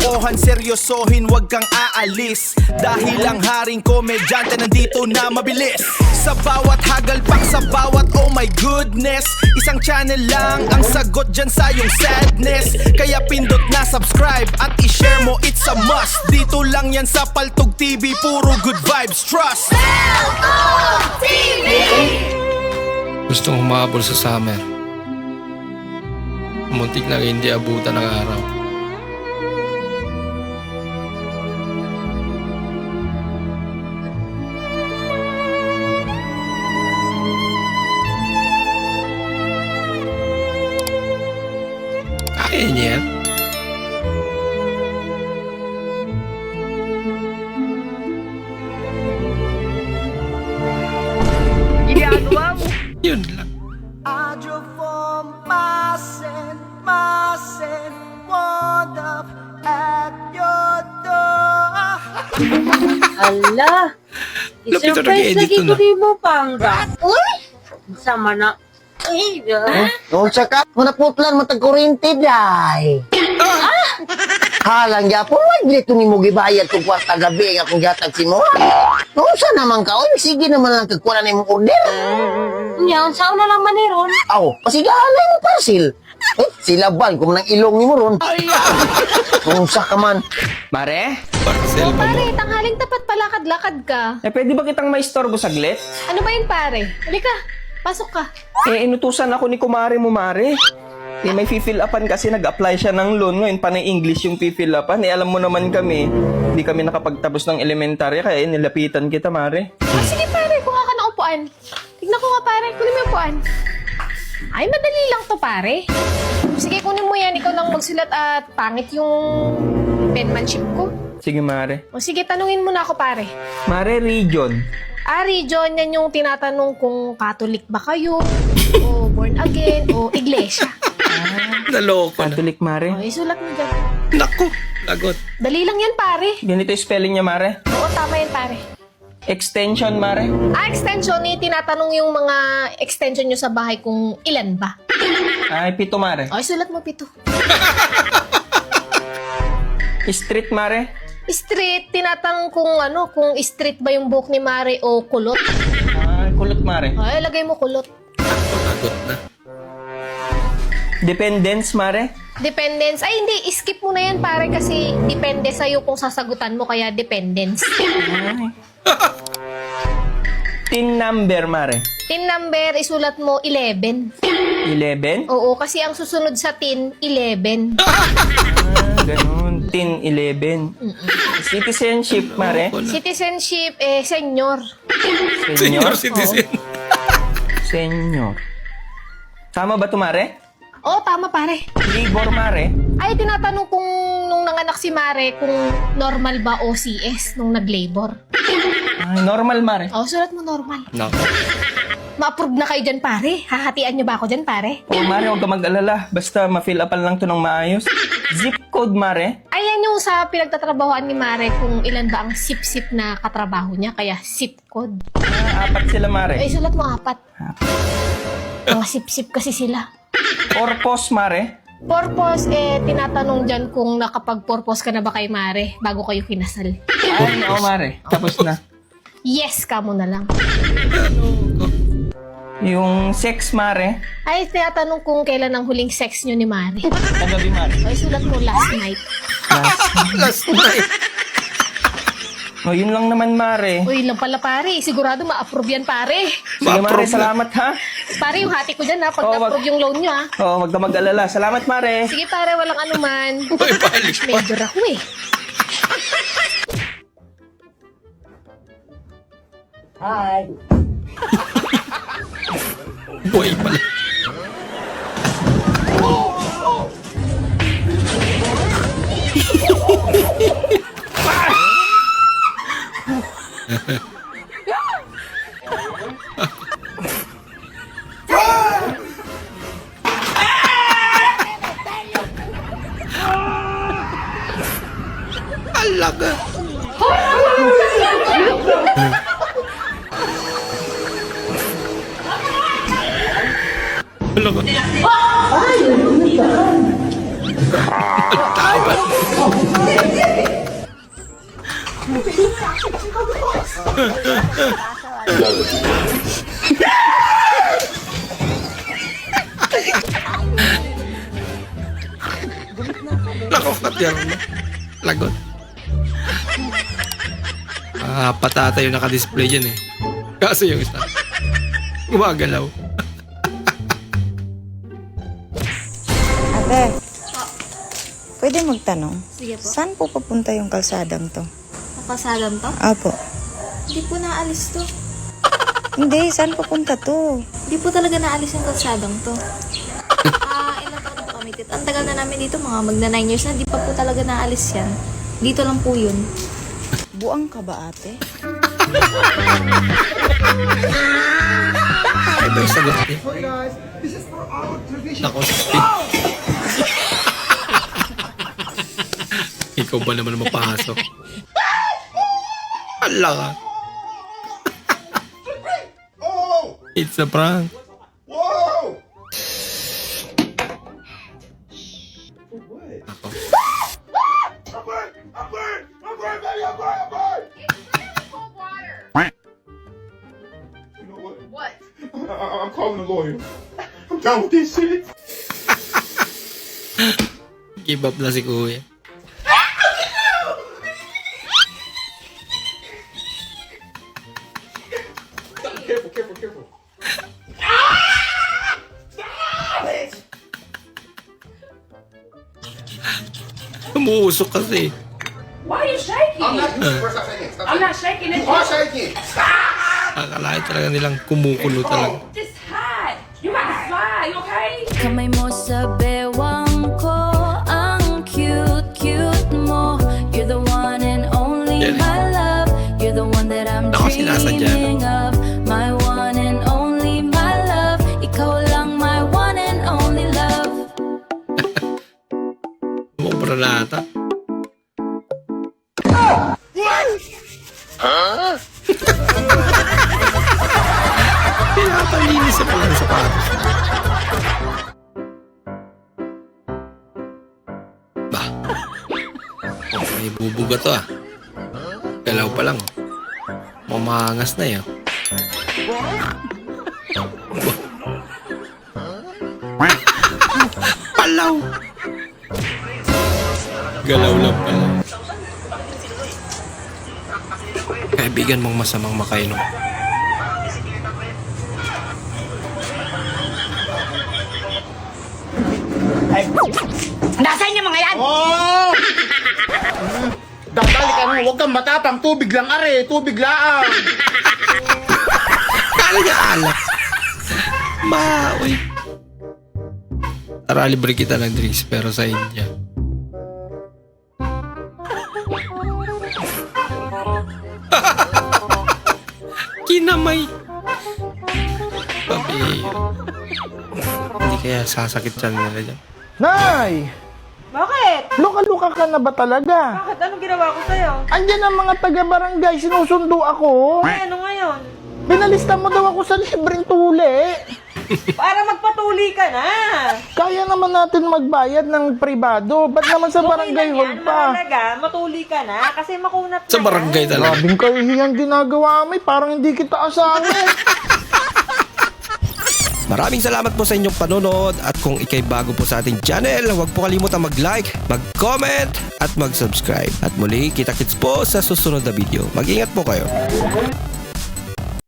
Kalokohan, seryosohin, wag kang aalis. Dahil ang haring komedyante nandito na mabilis. Sa bawat hagalpak, sa bawat oh my goodness. Isang channel lang ang sagot dyan sa iyong sadness. Kaya pindot na subscribe at i-share mo, it's a must. Dito lang yan sa Paltog TV, puro good vibes, trust. Paltog TV! Gustong humabol sa summer. Muntik na hindi abutan ng araw. Kaya niya yan. Ginagawa mo. Yun lang. I drove from Massen, wound up at your door. Ala, Lapit na i-surprise nag-edit lagi to ko na. di mo pangga. Uy! Sama na. Ay, Noon sa ka, manaputlan matag kuryente day. Halang yapon, wag dito ni mo gibayad kung kwarta gabi nga kung gatag si mo. Noon sa naman ka, oy, sige naman lang kagkuha na mong order. Nya, saan na lang maniron? Aw, pasigahan na yung parcel. Sila ban, kung nang ilong ni mo ron. Noon sa ka man. Mare? Parcel pa mo. Pare, tanghaling tapat palakad-lakad ka. Pwede ba kitang maistorbo saglit? Ano ba yun, pare? Halika, pasok ka. Inutusan ako ni kumare mo, Mare. May fill upan kasi nag-apply siya ng loan. Ngayon, panay English yung fill upan. Alam mo naman kami, hindi kami nakapagtapos ng elementarya, kaya nilapitan kita, Mare. Sige, pare, kuha ka ng upuan. Tignan ko nga, pare. Kunin mo yung upuan. Ay, madali lang to, pare. Sige, kunin mo yan. Ikaw lang magsulat at pangit yung penmanship ko. Sige, Mare. O sige, tanungin mo na ako, pare. Mare, region. Region, yan yung tinatanong kung Catholic ba kayo, o born again, o iglesia. Naloko na. Catholic, Mare. O, isulat mo dyan. Naku, lagot. Dali lang yan, pare. Ganito yung spelling niya, Mare. Oo, tama yan, pare. Extension, Mare. Extension, tinatanong yung mga extension nyo sa bahay kung ilan ba. Ay, 7, Mare. O, isulat mo, 7. Street, Mare. Street, tinatanong kung street ba yung buhok ni Mare o kulot. Ay, kulot, Mare. Ay, lagay mo kulot. Lagot na. Dependence, Mare. Dependence. Ay, hindi. Skip mo na yan, pare, kasi depende sa'yo kung sasagutan mo, kaya dependence. Tin number, Mare. Tin number, isulat mo 11. 11? Oo, kasi ang susunod sa tin, 11. Ganun. Tin 11. Citizenship, Mare. Citizenship, senior. Senior citizen. Senior. Tama ba ito, Mare? Oo, tama, pare. Labor, Mare. Ay, tinatanong kung nung nanganak si Mare kung normal ba o CS nung nag-labor. Ay, normal, Mare. Oo, sulat mo normal. Naku. Ma-approve na kayo dyan, pare. Hahatian nyo ba ako dyan, pare? Oh, Mare, huwag ka mag-alala. Basta ma-fill upan lang to ng maayos. Zip code, Mare. Ayan yung sa pinagtatrabahoan ni Mare kung ilan ba ang sip-sip na katrabaho niya, kaya zip code. 4 sila, Mare. Ay, sulat mo 4. Mga sip-sip kasi sila. Purpose, Mare. Purpose, tinatanong dyan kung nakapag-purpose ka na ba kay Mare bago kayo kinasal. Ay, oo, Mare. Tapos na. Yes ka mo na lang. Yung sex, Mare. Ay, tinatanong kung kailan ang huling sex nyo ni Mare. Kagabi, Mare. Ay, sulat mo last night. Last night. Oh, yun lang naman, Mare. Uy, lang pala, pare. Sigurado ma-approve yan, pare. Sige, Mare. Ma-approve na. Salamat, ha? Pare, yung hati ko dyan, ha, pag Oh, na-approve yung loan nyo, ha. Oo, wag ka mag-alala. Salamat, Mare. Sige, pare, walang anuman. Uy, balik pa. Major ako, eh. Hi. Boy pala. Alaga. Alaga. Tao ba? Nakukat yan. Lagot. Patata yung naka-display dyan eh. Kaso yung isa. Gumagalaw. Ate, pwede magtanong? Sige po. Saan po papunta yung kalsadang to? Nakasalam to? Apo. Hindi po naalis to. Hindi, saan papunta to? Hindi po talaga naalis yung kalsadang to. Ilang taon na po kami dito. Ang tagal na namin dito, mga magna 9 years na. Di pa po talaga naalis yan. Dito lang po yun. Buang ka ba, ate? Ito yung sagot eh. Nako, 60. Ikaw ba naman mapasok? Hala ka. It's a prank. I'm calling a lawyer. I'm done with this shit. Give up na si kuya. Careful. Umuusok kasi. Why are you shaking? I'm not shaking. Stop I'm not shaking. You are shaking. Akalain talaga nilang kumukulo talaga. Just hide. You gotta slide, okay? Kamay mo sa bewang ko, ang cute mo. You're the one and only Yan eh. my love. You're the one that I'm Ako sinasadya. dreaming of. My one and only my love. Ikaw lang my one and only love. Mubra na ata. Pinapalinis sa palang sapatos. Bah. May bubuga to ah. Galaw pa lang. Mamangas na yun. Palaw. Galaw lang pala. Kaibigan mong masamang makainom. Nasaan yung mga yan? Oh! Dadali ka mo, huwag kang matapang. Tubig lang, are. Tubig lang. Kala niya alak. Uy. Tara, libre kita ng drinks pero sa India. Kinamay. Pabiro. Hindi kaya sasakit siya nila dyan. Nay! Bakit? Luka-luka ka na ba talaga? Bakit? Anong ginawa ko sa'yo? Andyan ang mga taga-barangay, sinusundo ako. Ay, ano ngayon? Pinalista mo daw ako sa libreng tuli. Para magpatuli ka na. Kaya naman natin magbayad ng pribado. Ba't naman sa barangay hall pa? Mahalaga, matuli ka na kasi makunat Sa barangay talaga. Grabing kahihiyang ginagawa mo, parang hindi kita asahan. Maraming salamat po sa inyong panonood at kung ikay bago po sa ating channel, huwag po kalimutan mag-like, mag-comment at mag-subscribe. At muli, kita-kits po sa susunod na video. Mag-ingat po kayo.